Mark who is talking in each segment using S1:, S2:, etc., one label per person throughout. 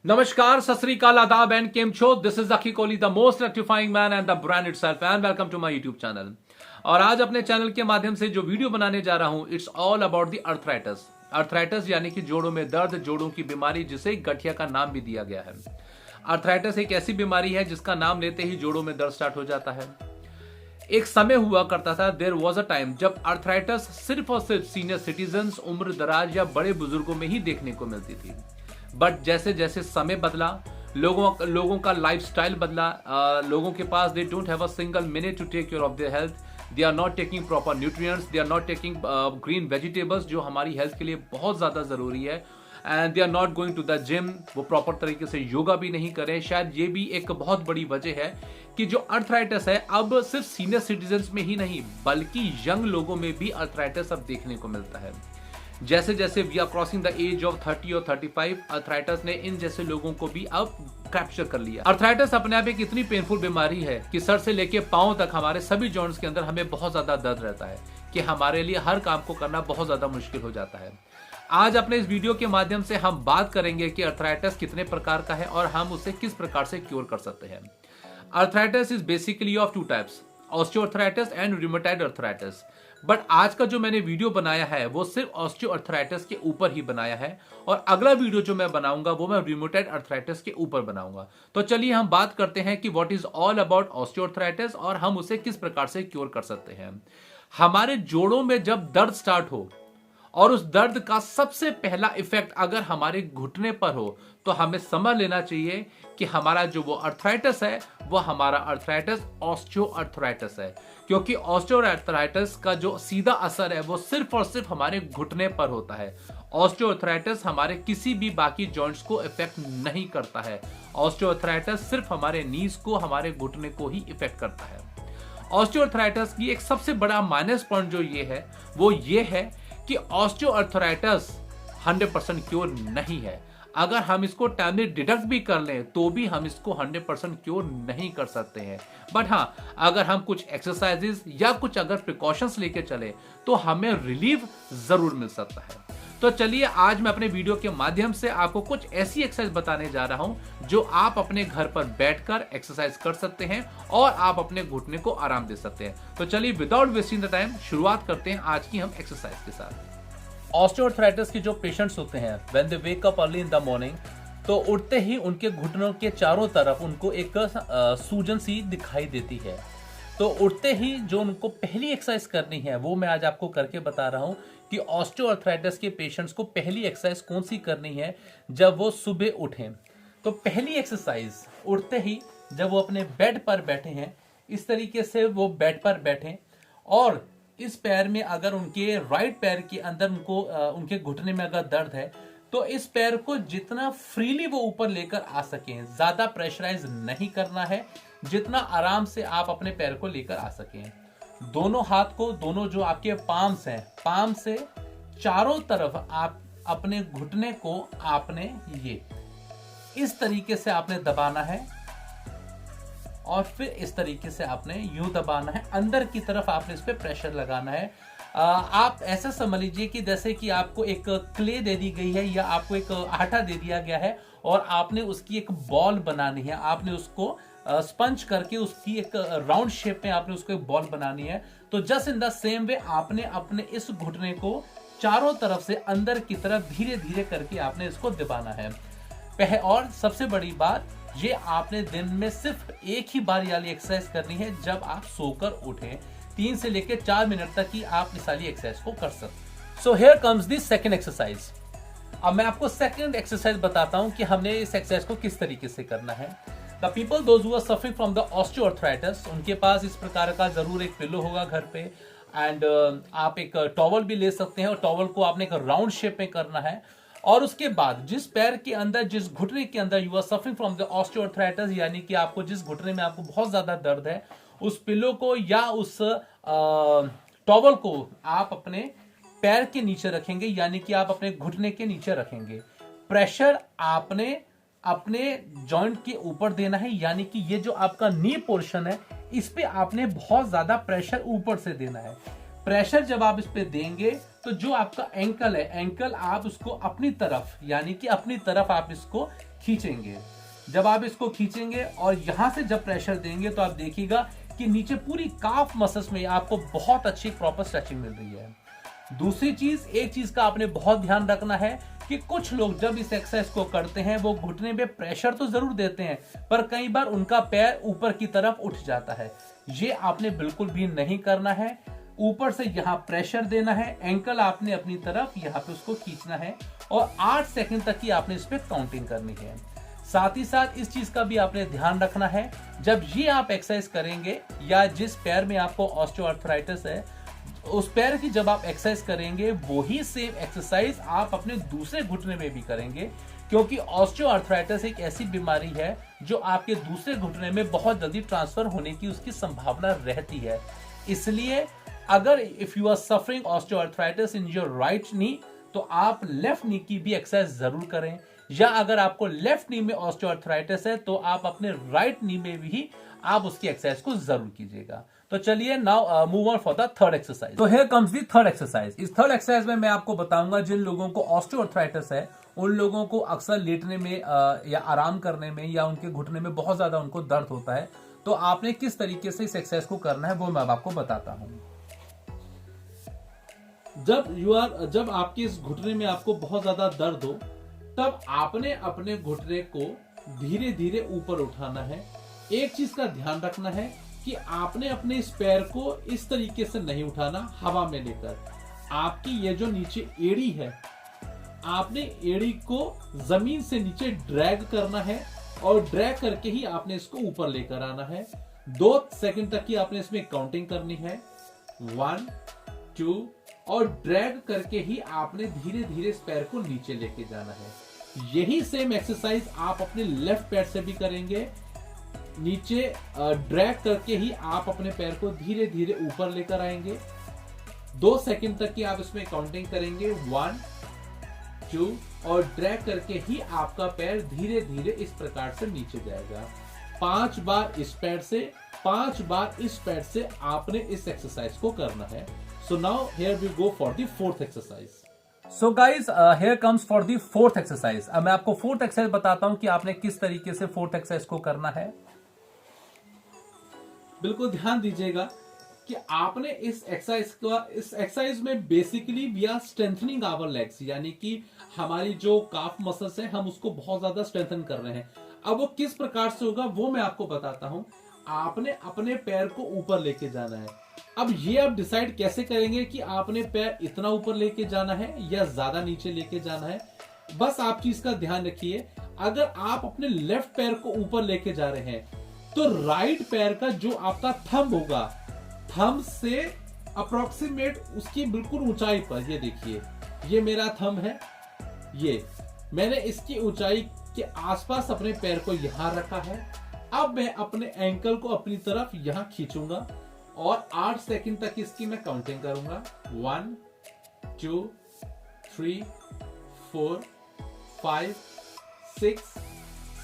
S1: नमस्कार, सत श्री अकाल, आदाब एंड केम छो। This is Aki Kohli, the most electrifying man and the brand itself, and welcome to my YouTube channel. और आज अपने चैनल के माध्यम से जो वीडियो बनाने जा रहा हूं, it's all about the arthritis. Arthritis यानी कि जोड़ों में दर्द, जोड़ों की बीमारी, जिसे गठिया का नाम भी दिया गया है। अर्थराइटिस एक ऐसी बीमारी है जिसका नाम लेते ही जोड़ों में दर्द स्टार्ट हो जाता है। एक समय हुआ करता था, देयर वाज अ टाइम, जब अर्थराइटिस सिर्फ और सिर्फ सीनियर सिटीजन्स, उम्र दराज या बड़े बुजुर्गों में ही देखने को मिलती थी। बट जैसे जैसे समय बदला, लोगों का लाइफस्टाइल बदला, लोगों के पास they don't have a single minute to take care of their health, they are not taking proper nutrients, they are not taking green vegetables जो हमारी हेल्थ के लिए बहुत ज्यादा जरूरी है, and they are not going to the gym, वो proper तरीके से योगा भी नहीं करें। शायद ये भी एक बहुत बड़ी वजह है कि जो अर्थराइटिस है अब सिर्फ सीनियर सिटीजन्स में ही नहीं बल्कि यंग लोगों में भी अर्थराइटिस अब देखने को मिलता है। जैसे जैसे we are crossing the age of 30 और 35, अर्थराइटिस ने इन जैसे लोगों को भी अब कैप्चर कर लिया। अर्थराइटिस अपने आप एक इतनी पेनफुल बीमारी है कि सर से लेके पांव तक हमारे सभी जॉइंट्स के अंदर हमें बहुत ज्यादा दर्द रहता है कि हमारे लिए हर काम को करना बहुत ज्यादा मुश्किल हो जाता है। आज अपने इस वीडियो के माध्यम से हम बात करेंगे कि अर्थराइटिस कितने प्रकार का है और हम उसे किस प्रकार से क्योर कर सकते हैं। Arthritis is basically of two types, osteoarthritis and rheumatoid arthritis. But आज का जो मैंने वीडियो बनाया है वो सिर्फ ऑस्टियोआर्थराइटिस के ऊपर ही बनाया है, और अगला वीडियो जो मैं बनाऊंगा वो मैं रूमेटॉइड अर्थराइटिस के ऊपर बनाऊंगा। तो चलिए हम बात करते हैं कि what is all about osteoarthritis और हम उसे किस प्रकार से क्योर कर सकते हैं। हमारे जोड़ों में जब दर्द स्टार्ट हो और उस दर्द का सबसे पहला इफेक्ट अगर हमारे घुटने पर हो, तो हमें समझ लेना चाहिए कि हमारा जो वो अर्थराइटिस है वो हमारा अर्थराइटिस ऑस्टियोआर्थराइटिस है, क्योंकि ऑस्टियोआर्थराइटिस का जो सीधा असर है वो सिर्फ और सिर्फ हमारे घुटने पर होता है। ऑस्टियोआर्थराइटिस हमारे किसी भी बाकी जॉइंट्स को इफेक्ट नहीं करता है। ऑस्टियोआर्थराइटिस सिर्फ हमारे नीज को, हमारे घुटने को ही इफेक्ट करता है। ऑस्टियोआर्थराइटिस की एक सबसे बड़ा माइनस पॉइंट जो ये है वो ये है कि ऑस्टियोआर्थराइटिस 100% क्योर नहीं है। अगर हम इसको टाइमली डिडक्ट भी कर लें तो भी हम इसको 100% क्योर नहीं कर सकते हैं। बट हाँ, अगर हम कुछ एक्सरसाइजेस या कुछ अगर प्रिकॉशंस लेके चले तो हमें रिलीफ जरूर मिल सकता है। तो चलिए आज मैं अपने वीडियो के माध्यम से आपको कुछ ऐसी एक्सरसाइज बताने जा रहा हूं जो आप अपने घर पर बैठकर एक्सरसाइज कर सकते हैं और आप अपने घुटने को आराम दे सकते हैं। तो चलिए विदाउट वेस्टिंग द टाइम शुरुआत करते हैं आज की हम एक्सरसाइज के साथ। ऑस्टियोआर्थराइटिस के जो पेशेंट्स होते हैं, when they wake up early in the morning, तो उठते ही उनके घुटनों के चारों तरफ उनको एक सूजन सी दिखाई देती है। तो उठते ही जो उनको पहली एक्सरसाइज करनी है वो मैं आज आपको करके बता रहा हूं कि ऑस्टियोआर्थराइटिस के पेशेंट्स को पहली एक्सरसाइज कौन सी करनी है जब वो सुबह उठें। तो पहली एक्सरसाइज, उठते ही जब वो अपने बेड पर बैठे हैं, इस तरीके से वो बेड पर बैठें और इस पैर में अगर उनके राइट पैर के अंदर उनके घुटने में अगर दर्द है तो इस पैर को जितना फ्रीली वो ऊपर लेकर आ सकें, ज्यादा प्रेशराइज नहीं करना है, जितना आराम से आप अपने पैर को लेकर आ सकें। दोनों हाथ को, दोनों जो आपके पाम्स हैं, पाम से चारों तरफ आप अपने घुटने को आपने ये इस तरीके से आपने दबाना है और फिर इस तरीके से आपने यूं दबाना है, अंदर की तरफ आपने इस पे प्रेशर लगाना है। आप ऐसा समझ लीजिए कि जैसे कि आपको एक क्ले दे दी गई है या आपको एक आटा दे दिया गया है और आपने उसकी एक बॉल बनानी है। आपने उसको स्पंज करके उसकी एक राउंड शेप में आपने उसको एक बॉल बनानी है। तो just in the same way आपने अपने इस घुटने को चारों तरफ से अंदर की तरफ धीरे धीरे करके आपने इसको दबाना है। और सबसे बड़ी बात, ये आपने दिन में सिर्फ एक ही बार वाली एक्सरसाइज करनी है जब आप सोकर उठें। 3 से लेकर 4 मिनट तक ही आप इस वाली एक्सरसाइज को कर सकते। So here comes the second exercise. अब मैं आपको सेकंड एक्सरसाइज बताता हूं कि हमने इस एक्सरसाइज को किस तरीके से करना है। The people those who are suffering from the osteoarthritis, उनके पास इस प्रकार का जरूर एक पिलो होगा घर पे, एंड आप एक टॉवल भी ले सकते हैं और टॉवल को आपने एक राउंड शेप में करना है। और उसके बाद जिस पैर के अंदर, जिस घुटने के अंदर you are suffering from the osteoarthritis, यानी कि आपको जिस घुटने में आपको बहुत ज्यादा दर्द है, उस पिलो को या उस टॉवल को आप अपने पैर के नीचे रखेंगे, यानी कि आप अपने घुटने के नीचे रखेंगे। प्रेशर आपने अपने जॉइंट के ऊपर देना है, यानी कि ये जो आपका नी पोर्शन है इस पे आपने बहुत ज्यादा प्रेशर ऊपर से देना है। प्रेशर जब आप इस पे देंगे तो जो आपका एंकल है, एंकल आप उसको अपनी तरफ, यानी कि अपनी तरफ आप इसको खींचेंगे। जब आप इसको खींचेंगे और यहां से जब प्रेशर देंगे तो आप देखिएगा कि नीचे पूरी काफ मसल्स में आपको बहुत अच्छी प्रॉपर स्ट्रेचिंग मिल रही है। दूसरी चीज, एक चीज का आपने बहुत ध्यान रखना है कि कुछ लोग जब इस एक्सरसाइज को करते हैं वो घुटने पे प्रेशर तो जरूर देते हैं, पर कई बार उनका पैर ऊपर की तरफ उठ जाता है। ये आपने बिल्कुल भी नहीं करना है। ऊपर से यहाँ प्रेशर देना है, एंकल आपने अपनी तरफ यहाँ पे उसको खींचना है और 8 सेकंड तक की आपने इस पे काउंटिंग करनी है। साथ ही साथ इस चीज का भी आपने ध्यान रखना है, जब ये आप एक्सरसाइज करेंगे या जिस पैर में आपको ऑस्टियोआर्थराइटिस है उस पैर की जब आप एक्सरसाइज करेंगे वही सेम एक्सरसाइज आप अपने दूसरे घुटने में भी करेंगे, क्योंकि ऑस्टियोआर्थराइटिस एक ऐसी बीमारी है जो आपके दूसरे घुटने में बहुत जल्दी ट्रांसफर होने की उसकी संभावना रहती है। इसलिए अगर if you are suffering osteoarthritis in your right knee तो आप लेफ्ट नी की भी एक्सरसाइज जरूर करें, या अगर आपको लेफ्ट नी में ऑस्टियोआर्थराइटिस है तो आप अपने राइट नी में भी आप उसकी एक्सरसाइज को जरूर कीजिएगा। तो चलिए now move on for the third exercise. तो here comes the third exercise. इस थर्ड एक्सरसाइज में मैं आपको बताऊंगा जिन लोगों को ऑस्टियोआर्थराइटिस है उन लोगों को अक्सर लेटने में या आराम करने में या उनके घुटने में बहुत ज्यादा उनको दर्द होता है, तो आपने किस तरीके से इस एक्सरसाइज को करना है वो मैं आपको बताता हूं। जब आपके इस घुटने में आपको बहुत ज्यादा दर्द हो तब आपने अपने घुटने को धीरे धीरे ऊपर उठाना है। एक चीज का ध्यान रखना है कि आपने अपने इस पैर को इस तरीके से नहीं उठाना हवा में लेकर। आपकी ये जो नीचे एड़ी है, आपने एड़ी को जमीन से नीचे ड्रैग करना है और ड्रैग करके ही आपने इसको ऊपर लेकर आना है। 2 सेकंड तक की आपने इसमें काउंटिंग करनी है, 1 2, और ड्रैग करके ही आपने धीरे धीरे इस पैर को नीचे लेके जाना है। यही सेम एक्सरसाइज आप अपने लेफ्ट पैर से भी करेंगे। नीचे ड्रैग करके ही आप अपने पैर को धीरे धीरे ऊपर लेकर आएंगे। 2 सेकंड तक की आप इसमें काउंटिंग करेंगे, 1 2, और ड्रैग करके ही आपका पैर धीरे धीरे इस प्रकार से नीचे जाएगा। 5 बार इस पैर से, 5 बार इस पैर से आपने इस एक्सरसाइज को करना है। So now here we go for the fourth exercise. So guys, here comes for the fourth exercise. अब मैं आपको फोर्थ एक्सरसाइज बताता हूं कि आपने किस तरीके से फोर्थ एक्सरसाइज को करना है। बिल्कुल ध्यान दीजिएगा कि आपने इस एक्सरसाइज में basically we are strengthening our legs, यानी कि हमारी जो काफ मसल्स है हम उसको बहुत ज्यादा स्ट्रेंथन कर रहे हैं। अब वो किस प्रकार से होगा वो मैं आपको बताता हूं। आपने अपने पैर को ऊपर लेके जाना है। अब ये आप डिसाइड कैसे करेंगे कि आपने पैर इतना ऊपर लेके जाना है या ज्यादा नीचे लेके जाना है, बस आप चीज का ध्यान रखिए। अगर आप अपने लेफ्ट पैर को ऊपर लेके जा रहे हैं तो राइट पैर का जो आपका थंब होगा, थंब से अप्रोक्सीमेट उसकी बिल्कुल ऊंचाई पर, ये देखिए ये मेरा थंब है, ये मैंने इसकी ऊंचाई के आसपास अपने पैर को यहां रखा है। अब मैं अपने एंकल को अपनी तरफ यहां खींचूंगा और 8 सेकंड तक इसकी मैं काउंटिंग करूंगा, 1 2 3 4 5 6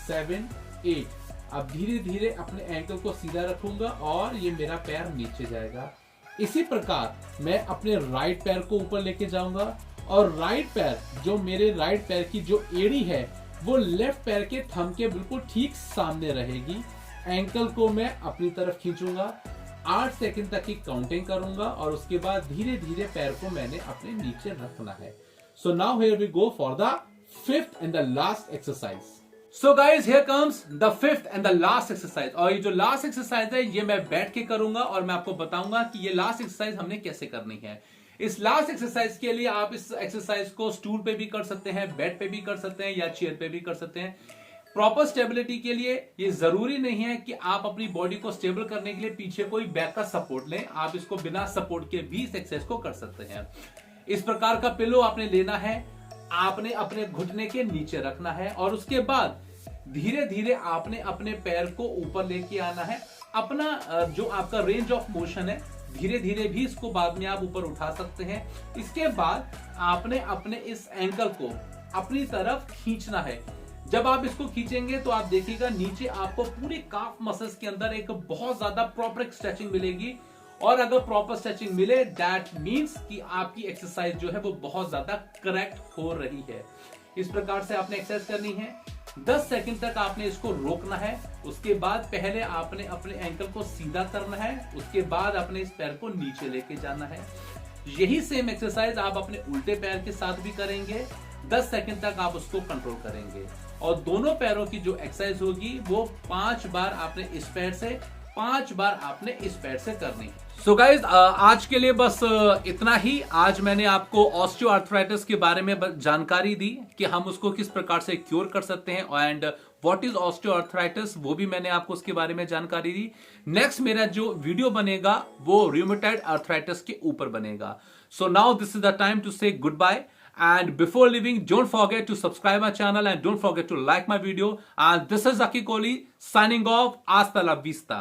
S1: 7 8। अब धीरे धीरे अपने एंकल को सीधा रखूंगा और ये मेरा पैर नीचे जाएगा। इसी प्रकार मैं अपने राइट पैर को ऊपर लेके जाऊंगा और राइट पैर, जो मेरे राइट पैर की जो एड़ी है वो लेफ्ट पैर के थंब के बिल्कुल ठीक सामने रहेगी। एंकल को मैं अपनी तरफ खींचूंगा, 8 सेकंड तक की काउंटिंग करूंगा और उसके बाद धीरे धीरे पैर को मैंने अपने नीचे रखना है। So now here we go for the fifth and the last exercise. So guys here comes the fifth and the last exercise. और ये जो लास्ट एक्सरसाइज है ये मैं बैठ के करूंगा और मैं आपको बताऊंगा कि ये लास्ट एक्सरसाइज हमने कैसे करनी है। इस लास्ट एक्सरसाइज के लिए आप इस एक्सरसाइज को स्टूल पे भी कर सकते हैं, बेड पे भी कर सकते हैं या चेयर पे भी कर सकते हैं। प्रॉपर स्टेबिलिटी के लिए ये जरूरी नहीं है कि आप अपनी बॉडी को स्टेबल करने के लिए पीछे कोई बैक का सपोर्ट लें, आप इसको बिना सपोर्ट के भी इस एक्सरसाइज को कर सकते हैं। इस प्रकार का पिलो आपने लेना है, आपने अपने घुटने के नीचे रखना है और उसके बाद धीरे धीरे आपने अपने पैर को ऊपर लेके आना है। अपना जो आपका रेंज ऑफ मोशन है धीरे धीरे भी इसको बाद में आप ऊपर उठा सकते हैं। इसके बाद आपने अपने इस एंकल को अपनी तरफ खींचना है। जब आप इसको खींचेंगे तो आप देखिएगा नीचे आपको पूरी काफ मसल्स के अंदर एक बहुत ज्यादा प्रॉपर स्ट्रेचिंग मिलेगी और अगर प्रॉपर स्ट्रेचिंग मिले दैट मीन्स कि आपकी एक्सरसाइज जो है वो बहुत ज्यादा करेक्ट हो रही है। इस प्रकार से आपने एक्सरसाइज करनी है। 10 सेकंड तक आपने इसको रोकना है। उसके बाद पहले आपने अपने एंकल को सीधा करना है, उसके बाद अपने इस पैर को नीचे लेके जाना है। यही सेम एक्सरसाइज आप अपने उल्टे पैर के साथ भी करेंगे। 10 सेकंड तक आप उसको कंट्रोल करेंगे और दोनों पैरों की जो एक्सरसाइज होगी वो 5 बार आपने इस पैर से, 5 बार आपने इस पैर से करनी है। सो गाइज आज के लिए बस इतना ही। आज मैंने आपको ऑस्टियोआर्थराइटिस के बारे में जानकारी दी कि हम उसको किस प्रकार से क्योर कर सकते हैं एंड व्हाट इज ऑस्टियोआर्थराइटिस, वो भी मैंने आपको उसके बारे में जानकारी दी। नेक्स्ट मेरा जो वीडियो बनेगा वो रूमेटॉइड आर्थराइटिस के ऊपर बनेगा। So now this is the time to say good bye. And before leaving, don't forget to subscribe my channel and don't forget to like my video. And this is Zaki Kohli signing off. Hasta la vista.